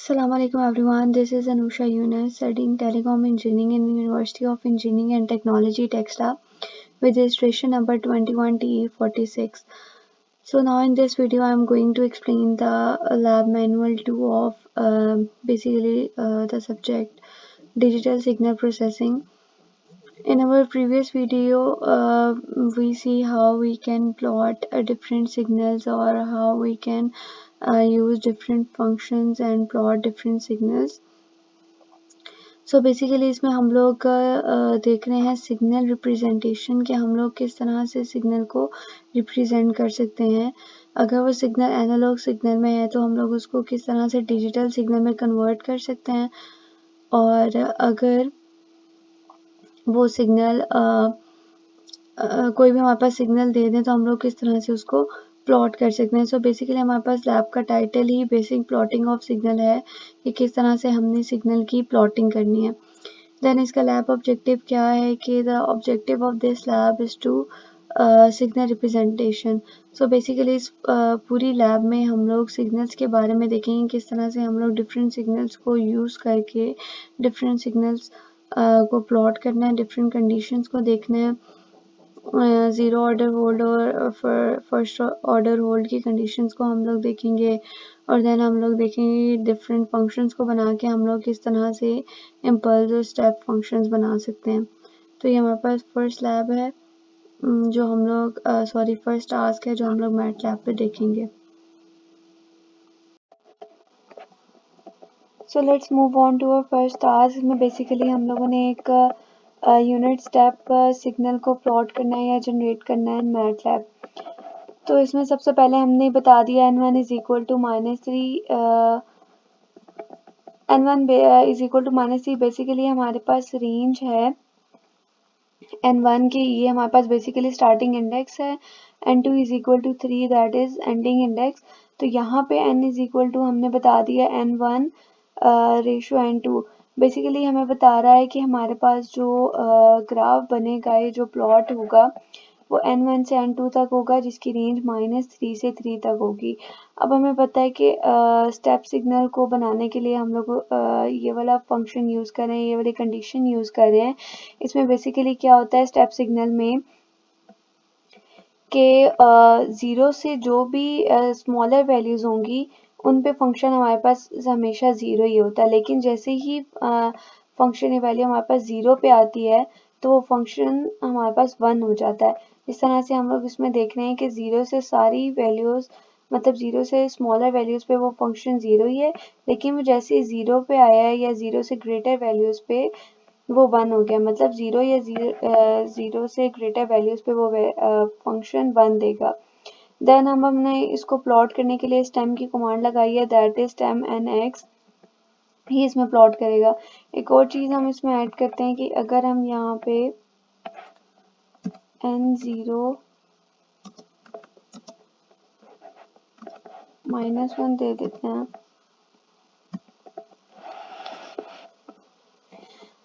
Assalamu alaikum everyone. This is Anusha Yunus studying Telecom Engineering in the University of Engineering and Technology Texla with registration number 21TE46. So now in this video I am going to explain the lab manual 2 of the subject digital signal processing. In our previous video we see how we can plot different signals or how we can use different functions and plot different signals. So basically इसमें हम लोग देख रहे हैं signal representation कि हम लोग किस तरह से सिग्नल को रिप्रेजेंट कर सकते हैं। अगर वो सिग्नल एनालॉग सिग्नल में है तो हम लोग उसको किस तरह से डिजिटल सिग्नल में कन्वर्ट कर सकते हैं, और अगर वो सिग्नल कोई भी हमारे पास सिग्नल दे दें तो हम लोग किस तरह से उसको प्लॉट कर सकते हैं। सो बेसिकली हमारे पास लैब का title he basic plotting of signal है कि किस तरह से हमने सिग्नल की प्लॉटिंग करनी है। देन इसका लैब ऑब्जेक्टिव क्या है कि the objective of this lab is to signal representation. So basically इस पूरी लैब में हम लोग सिग्नल्स के बारे में देखेंगे, किस तरह से हम लोग डिफरेंट सिग्नल्स को यूज़ करके डिफरेंट सिग्नल्स को प्लॉट करना है, डिफरेंट कंडीशंस को देखना है, ज़ीरो ऑर्डर होल्ड और फर्स्ट ऑर्डर होल्ड की कंडीशंस को हम लोग देखेंगे, और देन हम लोग देखेंगे डिफरेंट फंक्शंस को बना के हम लोग किस तरह से इम्पल्स और स्टेप फंक्शंस बना सकते हैं। तो ये हमारे पास फर्स्ट लैब है जो हम लोग फर्स्ट टास्क है जो हम लोग मैट लैब पे देखेंगे। So let's move on to our first task. इसमें बेसिकली हम लोगों ने एक यूनिट स्टेप सिग्नल को प्लॉट करना है या जनरेट करना है मैट लैब। तो इसमें सबसे पहले हमने बता दिया n1 is equal to -3 n1 is equal to -3। Basically हमारे पास रेंज है n1 की, ये हमारे पास बेसिकली स्टार्टिंग इंडेक्स है, n2 is equal to 3 that is ending index. तो यहाँ पे n इज इक्वल टू हमने बता दिया n1 रेशो n2। बेसिकली हमें बता रहा है कि हमारे पास जो ग्राफ बनेगा, ये जो प्लॉट होगा वो n1 से n2 तक होगा जिसकी रेंज -3 से 3 तक होगी। अब हमें पता है कि स्टेप सिग्नल को बनाने के लिए हम लोग ये वाला फंक्शन यूज़ कर रहे हैं, ये वाली कंडीशन यूज़ कर रहे हैं। इसमें बेसिकली क्या होता है स्टेप सिग्नल में कि 0 से जो भी स्मॉलर वैल्यूज़ होंगी उन पे फंक्शन हमारे पास हमेशा 0 ही होता है, लेकिन जैसे ही फंक्शन वैल्यू हमारे पास 0 पे आती है तो वो फंक्शन हमारे पास 1 हो जाता है। इस तरह से हम लोग इसमें देख रहे हैं कि 0 से सारी वैल्यूज़, मतलब 0 से स्मॉलर वैल्यूज़ पे वो फंक्शन 0 ही है, लेकिन वो जैसे ही 0 पे आया है या 0 से ग्रेटर वैल्यूज़ पे वो 1 हो गया, मतलब 0 या 0 से ग्रेटर वैल्यूज़ पे वो फंक्शन 1 देगा। देन हमने इसको प्लॉट करने के लिए स्टेम की कमांड लगाई है, दैट इज स्टेम nx ही इसमें प्लॉट करेगा। एक और चीज़ हम इसमें ऐड करते हैं कि अगर हम यहाँ पे n0 -1 दे देते हैं,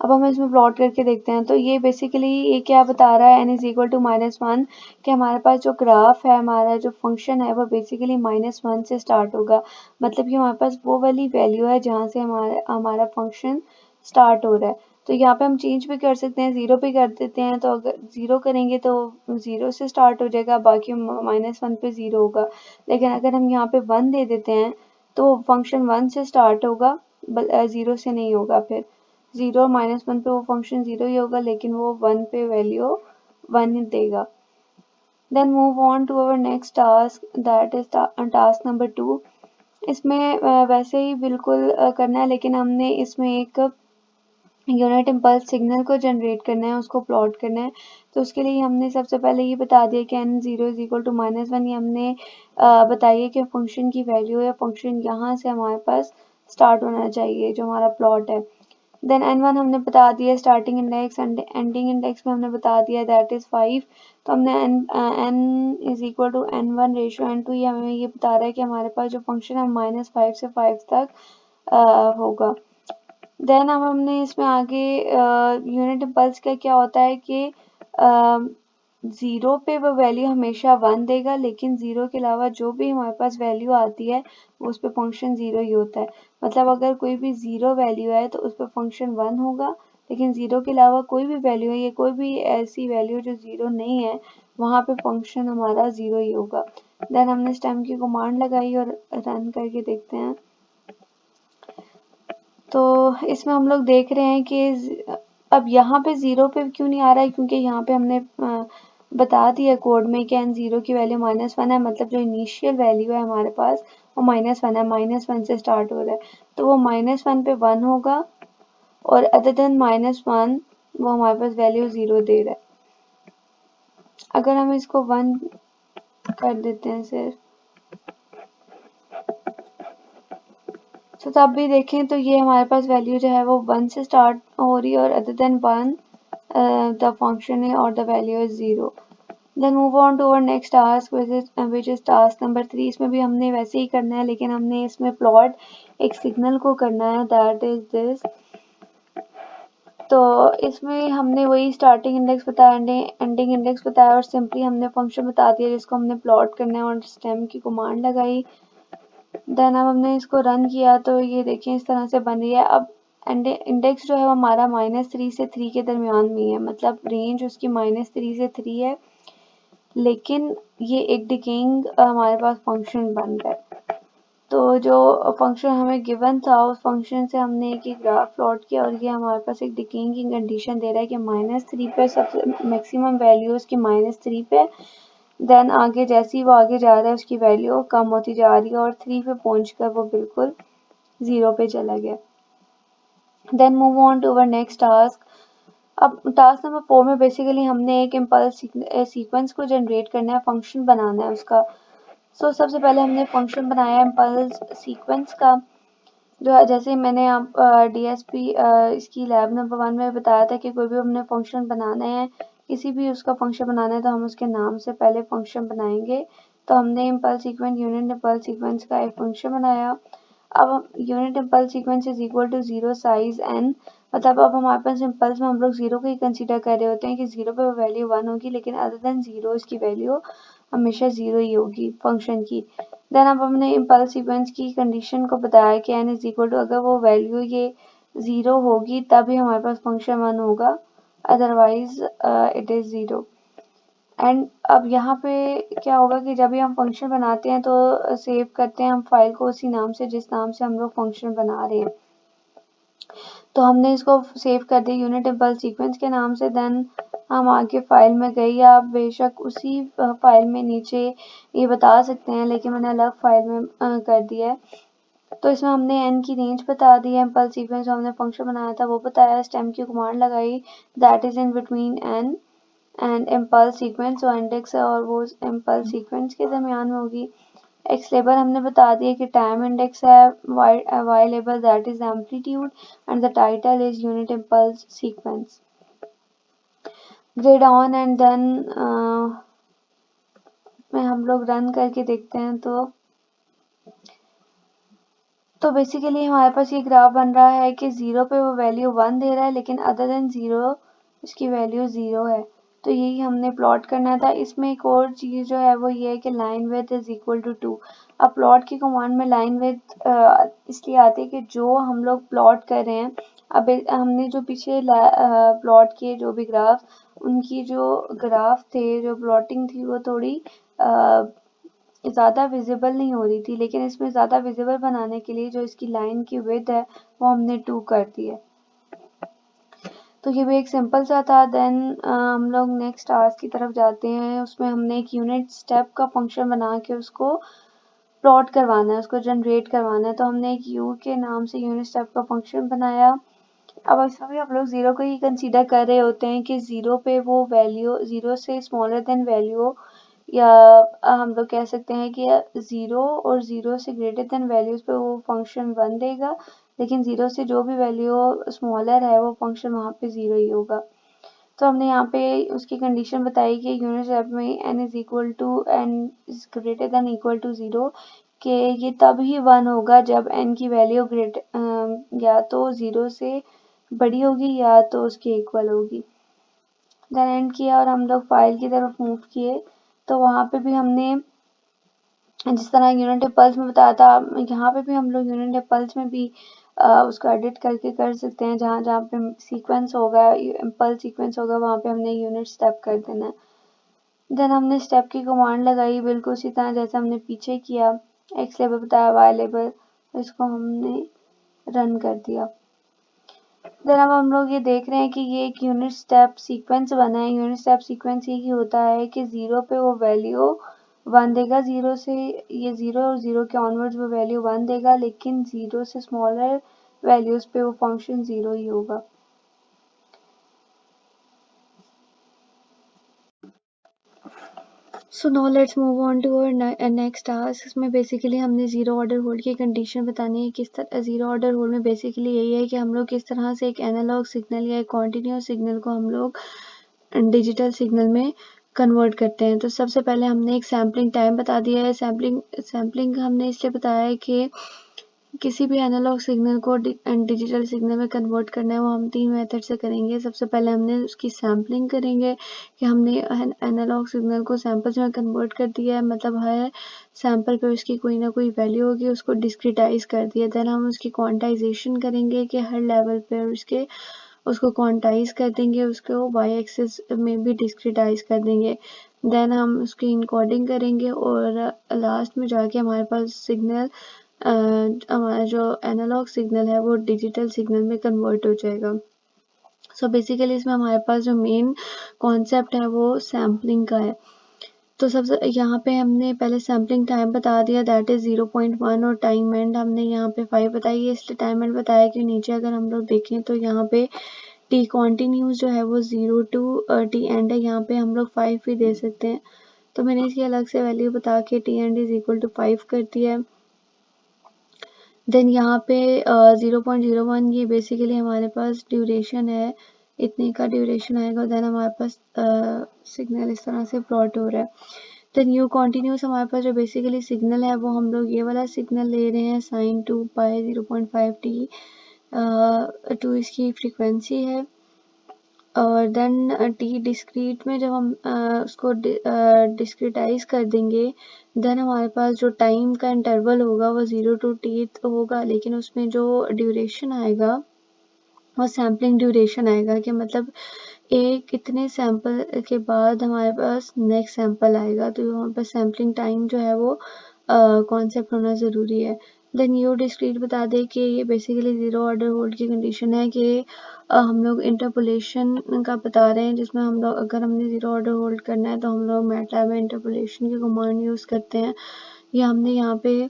अब हम इसमें प्लॉट करके देखते हैं। तो ये बेसिकली ये क्या बता रहा है, n इज इक्वल टू -1, कि हमारे पास जो ग्राफ है, हमारा जो फंक्शन है वो बेसिकली -1 से स्टार्ट होगा, मतलब कि हमारे पास वो वाली वैल्यू है जहाँ से हमारा फंक्शन स्टार्ट हो रहा है। तो यहाँ पे हम चेंज भी कर सकते हैं, 0 पे कर देते हैं, तो अगर 0 करेंगे तो 0 से स्टार्ट हो जाएगा, बाकी -1 पे 0 होगा। लेकिन अगर हम यहाँ पे 1 दे देते हैं तो फंक्शन 1 से स्टार्ट होगा, 0 से नहीं होगा। फिर 0 और -1 पे वो फंक्शन 0 ही होगा, लेकिन वो 1 पे वैल्यू 1 ही देगा। Then move on to our next task, that is task number 2। इसमें वैसे ही बिल्कुल करना है, लेकिन हमने इसमें एक यूनिट इम्पल्स सिग्नल को जनरेट करना है, उसको प्लॉट करना है। तो उसके लिए हमने सबसे पहले ये बता दिया कि n0 इज इक्वल टू -1, ये हमने बताइए कि फंक्शन की वैल्यू है, फंक्शन यहाँ से हमारे पास स्टार्ट होना चाहिए जो हमारा प्लॉट है। देन n1 हमने बता दिया स्टार्टिंग इंडेक्स, एंडिंग इंडेक्स में हमने बता दिया दैट इज 5। तो हमने n is equal to n1 ratio n2, ये हमें ये बता रहा है कि हमारे पास जो फंक्शन है -5 से 5 तक होगा। देन हमने इसमें आगे यूनिट इम्पल्स का क्या होता है कि ज़ीरो पे वो वैल्यू हमेशा 1 देगा, लेकिन ज़ीरो के अलावा जो भी हमारे पास वैल्यू आती है उस पे फंक्शन ज़ीरो ही होता है। मतलब अगर कोई भी ज़ीरो वैल्यू है तो उस पे फंक्शन 1 होगा, लेकिन ज़ीरो के अलावा कोई भी वैल्यू है या कोई भी ऐसी वैल्यू जो ज़ीरो नहीं है वहाँ पे फंक्शन हमारा ज़ीरो ही होगा। देन हमने स्टेम की कमांड लगाई और रन करके देखते हैं। तो इसमें हम लोग देख रहे हैं कि अब यहाँ पे ज़ीरो पे क्यों नहीं आ रहा है, क्योंकि यहाँ पे हमने बता दिया कोड में कि n0 की वैल्यू -1 है, मतलब जो इनिशियल वैल्यू है हमारे पास वो -1 है, -1 से स्टार्ट हो रहा है, तो वो -1 पे 1 होगा और अदर देन -1 वो हमारे पास वैल्यू 0 दे रहा है। अगर हम इसको 1 कर देते हैं सिर्फ, तो तब भी देखें तो ये हमारे पास वैल्यू जो है वो 1 से स्टार्ट हो रही है और अदर देन 1 द फंक्शन है और the value is 0। Then move on to our next task which is task number 3। इसमें भी हमने वैसे ही करना है, लेकिन हमने इसमें प्लॉट एक सिग्नल को करना है, दैट इज दिस। तो इसमें हमने वही स्टार्टिंग इंडेक्स बताया, एंडिंग इंडेक्स बताया और सिंपली हमने फंक्शन बता दिया जिसको हमने प्लॉट करना है और स्टेम की कमांड लगाई। देन अब हमने इसको रन किया तो ये देखिए इस तरह से बन रही है। अब इंडेक्स जो है वो हमारा -3 से 3 के दरमियान में है, मतलब रेंज उसकी -3 से 3 है, लेकिन ये एक डिकेइंग हमारे पास फंक्शन बन रहा है। तो जो फंक्शन हमें गिवन था उस फंक्शन से हमने एक ग्राफ प्लॉट किया और ये हमारे पास एक डिकेइंग की कंडीशन दे रहा है कि -3 पे सबसे मैक्सिमम वैल्यू उसकी -3 पे, देन आगे जैसे ही वो आगे जा रहा है उसकी वैल्यू कम होती जा रही है और 3 पे पहुंचकर वो बिल्कुल 0 पे चला गया। Then move on to our next task. अब टास्क नंबर 4 में बेसिकली हमने एक इम्पल्स सीक्वेंस को जनरेट करना है, फंक्शन बनाना है उसका। सो सबसे पहले हमने फंक्शन बनाया इम्पल्स सीक्वेंस का, जो जैसे मैंने आप डीएसपी इसकी लैब नंबर 1 में बताया था कि कोई भी हमने फंक्शन बनाना है, किसी भी उसका फंक्शन बनाना है तो हम उसके नाम से पहले फंक्शन बनाएंगे। तो हमने impulse sequence unit impulse sequence का एक फंक्शन बनाया। अब unit impulse sequence is equal to 0 size n, मतलब अब हमारे पास इम्पल्स में हम लोग 0 को ही कंसीडर कर रहे होते हैं कि 0 पे वैल्यू 1 होगी, लेकिन अदर देन 0 इसकी वैल्यू हमेशा 0 ही होगी फंक्शन की। देन अब हमने इम्पल्स सीक्वेंस की कंडीशन को बताया कि n इज इक्वल टू, अगर वो वैल्यू ये 0 होगी तभी हमारे पास फंक्शन 1 होगा, अदरवाइज इट इज 0। एंड अब यहाँ पे क्या होगा कि जब भी हम फंक्शन बनाते हैं तो सेव करते हैं हम फाइल को उसी नाम से जिस नाम से हम लोग फंक्शन बना रहे हैं। तो हमने इसको सेव कर दिया यूनिट इम्पल्स सीक्वेंस के नाम से। देन हम आगे फाइल में गए, या आप बेशक उसी फाइल में नीचे ये बता सकते हैं, लेकिन मैंने अलग फाइल में कर दिया है। तो इसमें हमने n की रेंज बता दी है, इम्पल्स सीक्वेंस जो हमने फंक्शन बनाया था वो बताया, स्टेम की कमांड लगाई that is in between n and impulse sequence, जो इंडेक्स है और वो इम्पल्स सीक्वेंस के दरमियान में होगी। एक्स लेबल हमने बता दिया कि टाइम इंडेक्स है, Y label that is amplitude and the title is unit impulse sequence. Grid on and then में हम लोग रन करके देखते हैं तो बेसिकली हमारे पास ये ग्राफ बन रहा है कि 0 पे वो वैल्यू 1 दे रहा है, लेकिन अदर देन 0 इसकी वैल्यू 0 है। तो यही हमने प्लॉट करना था। इसमें एक और चीज़ जो है वो ये है कि line width is equal to 2। अब प्लॉट की कमांड में लाइन विड्थ इसलिए आती है कि जो हम लोग प्लॉट कर रहे हैं, अब हमने जो पीछे प्लॉट किए जो भी ग्राफ, उनकी जो ग्राफ थे, जो प्लॉटिंग थी वो थोड़ी ज़्यादा विजिबल नहीं हो रही थी, लेकिन इसमें ज़्यादा विजिबल बनाने के लिए जो इसकी लाइन की विड्थ है वो हमने 2 कर दी है। तो ये भी एक सिंपल सा था। देन हम लोग नेक्स्ट टास्क की तरफ जाते हैं। उसमें हमने एक यूनिट स्टेप का फंक्शन बना के उसको प्लॉट करवाना है, उसको जनरेट करवाना है। तो हमने एक यू के नाम से यूनिट स्टेप का फंक्शन बनाया। अब इसमें भी हम लोग 0 को ही कंसीडर कर रहे होते हैं कि 0 पे वो वैल्यू 0 से स्मॉलर देन वैल्यू, या हम लोग कह सकते हैं कि 0 और 0 से ग्रेटर देन वैल्यूज पे वो फंक्शन 1 देगा, लेकिन 0 से जो भी वैल्यू स्मॉलर है वो फंक्शन वहाँ पे 0 ही होगा। तो हमने यहाँ पे उसकी कंडीशन बताई कि यूनिट स्टेप में n is equal to n is greater than equal to 0, कि ये तब ही 1 होगा जब n की वैल्यू या तो 0 से बड़ी होगी या तो उसके इक्वल होगी। देन एंड किया और हम लोग फाइल की तरफ मूव किए, तो वहाँ पे भी हमने जिस तरह यूनिट इम्पल्स में बताया था, यहाँ पे भी हम लोग यूनिट इम्पल्स में भी उसको एडिट करके कर सकते हैं। जहाँ जहाँ पे सीक्वेंस होगा, इम्पल्स सीक्वेंस होगा, वहाँ पे हमने यूनिट स्टेप कर देना है। देन हमने स्टेप की कमांड लगाई बिल्कुल उसी तरह जैसे हमने पीछे किया, एक्स लेवल बताया, वाई लेवल, इसको हमने रन कर दिया। देन अब हम लोग ये देख रहे हैं कि ये एक यूनिट स्टेप सीक्वेंस बना है। यूनिट स्टेप सीक्वेंस ये होता है कि 0 पे वो वैल्यू 1 देगा, 0 से ये 0 और 0 के ऑनवर्ड्स वो वैल्यू 1 देगा, लेकिन 0 से स्मॉलर वैल्यूज पे वो फंक्शन 0 ही होगा। So now let's move on to our next task. इसमें बेसिकली हमने ज़ीरो ऑर्डर होल्ड की कंडीशन बतानी है। किस तरह ज़ीरो ऑर्डर होल्ड में बेसिकली यही है कि हम लोग किस तरह से एक एनालॉग सिग्नल या एक कॉन्टिन्यूस सिग्नल को हम लोग डिजिटल सिग्नल में कन्वर्ट करते हैं। तो सबसे पहले हमने एक सैम्पलिंग टाइम बता दिया है। सैम्पलिंग हमने इसलिए बताया है कि किसी भी एनालॉग सिग्नल को डिजिटल सिग्नल में कन्वर्ट करना है, वो हम 3 मेथड से करेंगे। सबसे पहले हमने उसकी सैम्पलिंग करेंगे कि हमने एनालॉग सिग्नल को सैम्पल्स में कन्वर्ट कर दिया है, मतलब हर सैम्पल पे उसकी कोई ना कोई वैल्यू होगी, उसको डिस्क्रिटाइज कर दिया। देन हम उसकी क्वांटाइजेशन करेंगे कि हर लेवल पे उसको क्वांटाइज कर देंगे, उसको वाई एक्सिस में भी डिस्क्रिटाइज कर देंगे। देन हम उसकी इनकोडिंग करेंगे और लास्ट में जाके हमारे पास सिग्नल हमारा जो एनालॉग सिग्नल है वो डिजिटल सिग्नल में कन्वर्ट हो जाएगा। सो बेसिकली इसमें हमारे पास जो मेन कॉन्सेप्ट है वो सैम्पलिंग का है। तो सबसे यहाँ पे हमने पहले सैम्पलिंग टाइम बता दिया, दैट इज़ 0.1, और टाइम एंड हमने यहाँ पे 5 बताई है। इसलिए टाइम एंड बताया कि नीचे अगर हम लोग देखें तो यहाँ पे टी कॉन्टिन्यूस जो है वो 0 टू टी एंड है, यहाँ पे हम लोग 5 भी दे सकते हैं। तो मैंने इसकी अलग से वैल्यू बता के T end is equal to 5 कर दिया है। देन यहाँ पे 0.01 ये बेसिकली हमारे पास ड्यूरेशन है, इतने का ड्यूरेशन आएगा। देन हमारे पास सिग्नल इस तरह से प्लॉट हो रहा है। देन यू कॉन्टिन्यूस हमारे पास जो बेसिकली सिग्नल है वो हम लोग ये वाला सिग्नल ले रहे हैं, साइन 2 पाई 0.5 टी, टू इसकी फ्रीक्वेंसी है। और देन टी डिस्क्रीट में जब हम उसको डिस्क्रिटाइज कर देंगे, देन हमारे पास जो टाइम का इंटरवल होगा वो 0 टू टी होगा, लेकिन उसमें जो ड्यूरेशन आएगा वो सैम्पलिंग ड्यूरेशन आएगा, कि मतलब एक इतने सैंपल के बाद हमारे पास नेक्स्ट सैंपल आएगा। तो वहाँ पर सैम्पलिंग टाइम जो है वो कॉन्सेप्ट होना ज़रूरी है। देन यू डिस्क्रीट बता दें कि ये बेसिकली ज़ीरो ऑर्डर होल्ड की कंडीशन है कि हम लोग इंटरपोलेशन का बता रहे हैं, जिसमें हम लोग अगर हमने ज़ीरो ऑर्डर होल्ड करना है तो हम लोग मैटलैब में इंटरपोलेशन की कमांड यूज़ करते हैं। ये हमने यहाँ पे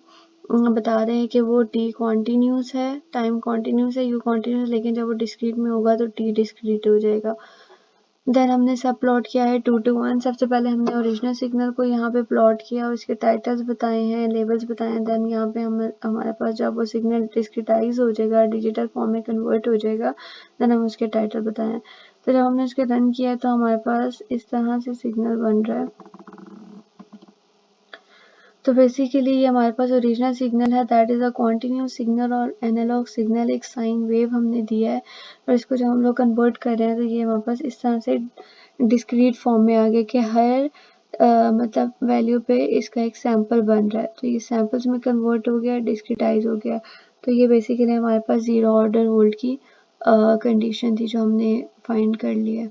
बता रहे हैं कि वो टी कॉन्टिन्यूस है, टाइम कॉन्टिन्यूस है, यू कॉन्टिन्यूस, लेकिन जब वो डिस्क्रीट में होगा तो टी डिस्क्रीट हो जाएगा। देन हमने सब प्लॉट किया है 2 to 1। सबसे पहले हमने ओरिजिनल सिग्नल को यहाँ पे प्लॉट किया, उसके टाइटल्स बताए हैं, लेबल्स बताए हैं। देन यहाँ पे हमारे पास जब वो सिग्नल डिस्क्रिटाइज हो जाएगा, डिजिटल फॉर्म में कन्वर्ट हो जाएगा, देन हम उसके टाइटल बताए हैं। तो जब हमने उसके रन किया तो हमारे पास इस तरह से सिग्नल बन रहा है। तो बेसिकली ये हमारे पास ओरिजिनल सिग्नल है, that is a continuous signal, और एनालॉग सिग्नल एक साइन वेव हमने दिया है, और इसको जब हम लोग कन्वर्ट कर रहे हैं तो ये हमारे पास इस तरह से डिस्क्रीट फॉर्म में आ गया कि हर मतलब वैल्यू पे इसका एक सैंपल बन रहा है। तो ये सैंपल्स में कन्वर्ट हो गया, डिस्क्रिटाइज हो गया। तो ये बेसिकली हमारे पास ज़ीरो ऑर्डर होल्ड की कंडीशन थी जो हमने फाइंड कर ली है।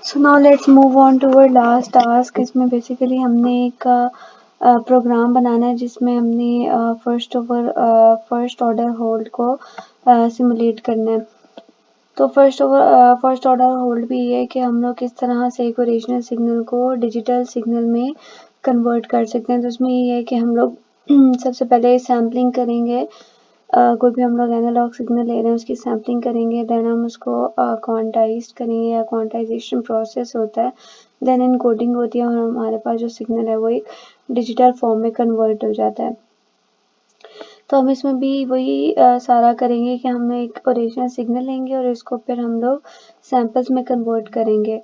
So now let's move on to our last task. इसमें बेसिकली हमने एक प्रोग्राम बनाना है जिसमें हमने फर्स्ट ऑर्डर होल्ड को सिमुलेट करना है। तो फर्स्ट ऑर्डर होल्ड भी ये है कि हम लोग किस तरह से एक ओरिजिनल सिग्नल को डिजिटल सिग्नल में कन्वर्ट कर सकते हैं। तो उसमें ये है कि हम लोग सबसे पहले सैम्पलिंग करेंगे, कोई भी हम लोग एनालॉग सिग्नल ले रहे हैं उसकी सैम्पलिंग करेंगे, देन हम उसको क्वांटाइज करेंगे, या क्वांटाइजेशन प्रोसेस होता है, देन इनकोडिंग होती है, और हमारे पास जो सिग्नल है वो एक डिजिटल फॉर्म में कन्वर्ट हो जाता है। तो हम इसमें भी वही सारा करेंगे कि हम एक ओरिजिनल सिग्नल लेंगे और इसको फिर हम लोग सैंपल्स में कन्वर्ट करेंगे।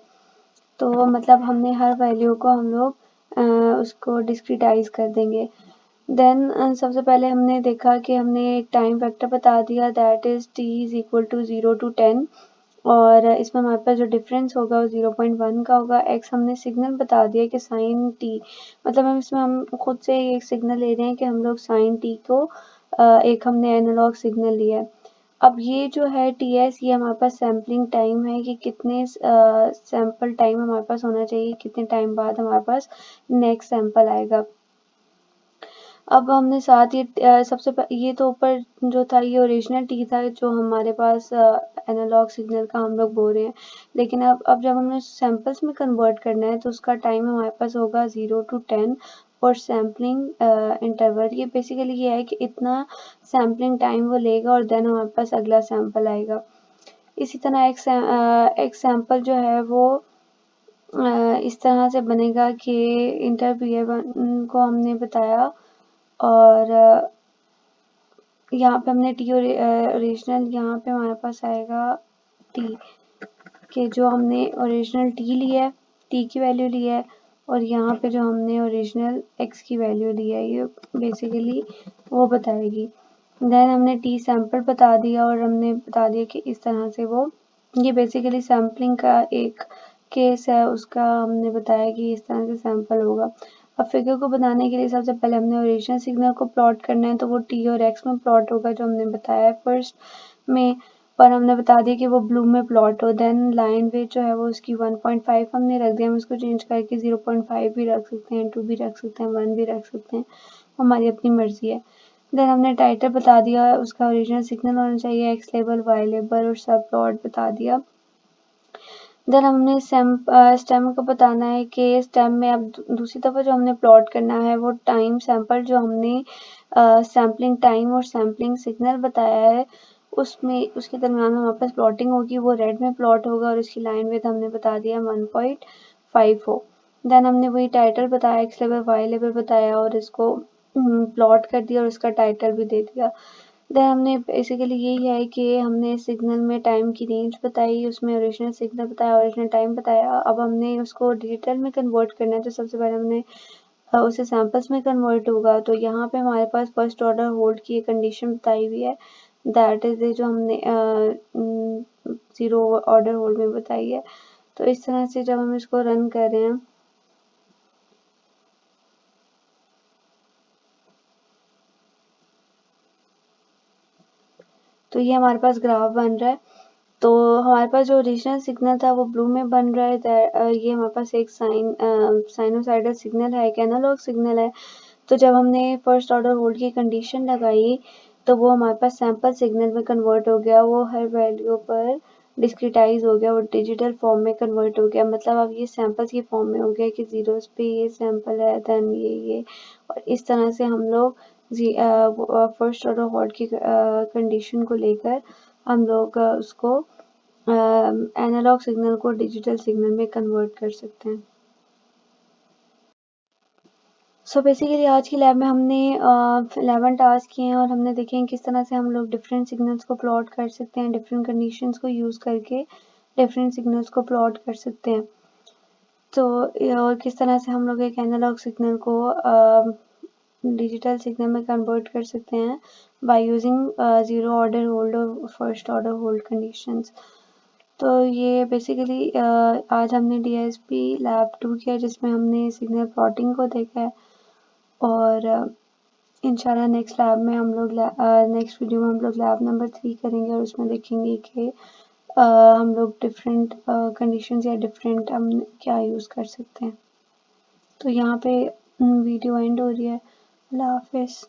तो मतलब हमने हर वैल्यू को हम लोग उसको डिस्क्रिटाइज कर देंगे। देन सबसे पहले हमने देखा कि हमने एक टाइम फैक्टर बता दिया, that is T is equal to 0 to 10। और इसमें हमारे पास जो डिफरेंस होगा वो 0.1 का होगा। एक्स हमने सिग्नल बता दिया कि साइन टी, मतलब हम खुद से एक सिग्नल ले रहे हैं कि हम लोग साइन टी को एक हमने एनालॉग सिग्नल लिया है। अब ये जो है टी एस, ये हमारे पास सैम्पलिंग टाइम है कि कितने सैंपल टाइम हमारे पास होना चाहिए, कितने टाइम बाद हमारे पास नेक्स्ट सैंपल आएगा। अब हमने साथ ही ये तो ऊपर जो था ये ओरिजिनल टी था जो हमारे पास एनालॉग सिग्नल का हम लोग बोल रहे हैं। लेकिन अब जब हमने सैंपल्स में कन्वर्ट करना है तो उसका टाइम हमारे पास होगा 0 to 10 और सैम्पलिंग इंटरवल ये बेसिकली ये है कि इतना सैम्पलिंग टाइम वो लेगा और देन हमारे पास अगला सैंपल आएगा। इसी तरह एक सैंपल जो है वो इस तरह से बनेगा कि इंटरव्यूअर को हमने बताया और यहाँ पे हमने टी ओरिजिनल, यहाँ पे हमारे पास आएगा टी कि जो हमने ओरिजिनल टी लिया है, टी की वैल्यू ली है, और यहाँ पे जो हमने ओरिजिनल एक्स की वैल्यू ली है ये बेसिकली वो बताएगी। देन हमने टी सैंपल बता दिया और हमने बता दिया कि इस तरह से वो, ये बेसिकली सैम्पलिंग का एक केस है, उसका हमने बताया कि इस तरह से सैंपल होगा। अब फिगर को बनाने के लिए सबसे पहले हमने ओरिजिनल सिग्नल को प्लॉट करना है, तो वो टी और एक्स में प्लॉट होगा जो हमने बताया है फर्स्ट में, और हमने बता दिया कि वो ब्लू में प्लॉट हो। देन लाइन वेट जो है वो उसकी 1.5 हमने रख दिया, हम इसको चेंज करके 0.5 भी रख सकते हैं, 2 भी रख सकते हैं, 1 भी रख सकते हैं, हमारी अपनी मर्जी है। देन हमने टाइटल बता दिया, उसका ओरिजिनल सिग्नल होना चाहिए, एक्स लेबल, वाई लेबल और सब प्लॉट बता दिया। देन हमने स्टेम को बताना है कि स्टेम में अब दूसरी दफ़ा जो हमने प्लॉट करना है वो टाइम सैंपल जो हमने सैम्पलिंग टाइम और सैम्पलिंग सिग्नल बताया है उसमें उसके दरमियान हमारे पास प्लॉटिंग होगी, वो रेड में प्लॉट होगा और उसकी लाइन विड्थ हमने बता दिया 1.5 हो। देन हमने वही टाइटल बताया, एक्स लेवल वाई लेवल बताया और इसको प्लॉट कर दिया और उसका टाइटल भी दे दिया। देन हमने बेसिकली यही है कि हमने सिग्नल में टाइम की रेंज बताई, उसमें ओरिजिनल सिग्नल बताया, ओरिजिनल टाइम बताया। अब हमने उसको डिजिटल में कन्वर्ट करना है, तो सबसे पहले हमने उसे सैंपल्स में कन्वर्ट होगा, तो यहाँ पे हमारे पास फर्स्ट ऑर्डर होल्ड की एक कंडीशन बताई हुई है, दैट इज जो हमने ज़ीरो ऑर्डर होल्ड में बताई है। तो इस तरह से जब हम इसको रन कर रहे हैं तो ये हमारे पास ग्राफ बन रहा है। तो हमारे पास जो ओरिजिनल सिग्नल था वो ब्लू में बन रहा है, ये हमारे पास एक साइनोसाइडल सिग्नल है, एक एनालॉग सिग्नल है। तो जब हमने फर्स्ट ऑर्डर होल्ड की कंडीशन लगाई तो वो हमारे पास सैंपल सिग्नल में कन्वर्ट हो गया, वो हर वैल्यू पर डिस्क्रिटाइज हो गया, वो डिजिटल फॉर्म में कन्वर्ट हो गया। मतलब अब ये सैंपल्स की फॉर्म में हो गया कि जीरोस पे ये सैंपल है, देन ये और इस तरह से हम लोग फर्स्ट ऑर्डर होल्ड की कंडीशन को लेकर हम लोग उसको एनालॉग सिग्नल को डिजिटल सिग्नल में कन्वर्ट कर सकते हैं। सो बेसिकली आज की लैब में हमने 11 टास्क किए हैं और हमने देखे हैं किस तरह से हम लोग डिफरेंट सिग्नल्स को प्लॉट कर सकते हैं, डिफरेंट कंडीशंस को यूज़ करके डिफरेंट सिग्नल्स को प्लॉट कर सकते हैं। तो और किस तरह से हम लोग एक एनालॉग सिग्नल को डिजिटल सिग्नल में कन्वर्ट कर सकते हैं by using zero order hold और फर्स्ट ऑर्डर होल्ड कंडीशंस। तो ये बेसिकली आज हमने डीएसपी लैब 2 किया जिसमें हमने सिग्नल प्लॉटिंग को देखा है और इंशाल्लाह नेक्स्ट लैब में हम लोग नेक्स्ट वीडियो में हम लोग लैब नंबर 3 करेंगे और उसमें देखेंगे कि हम लोग डिफरेंट कंडीशंस या डिफरेंट हम क्या यूज़ कर सकते हैं। तो यहाँ पे वीडियो एंड हो रही है। अल्लाह हाफिज़।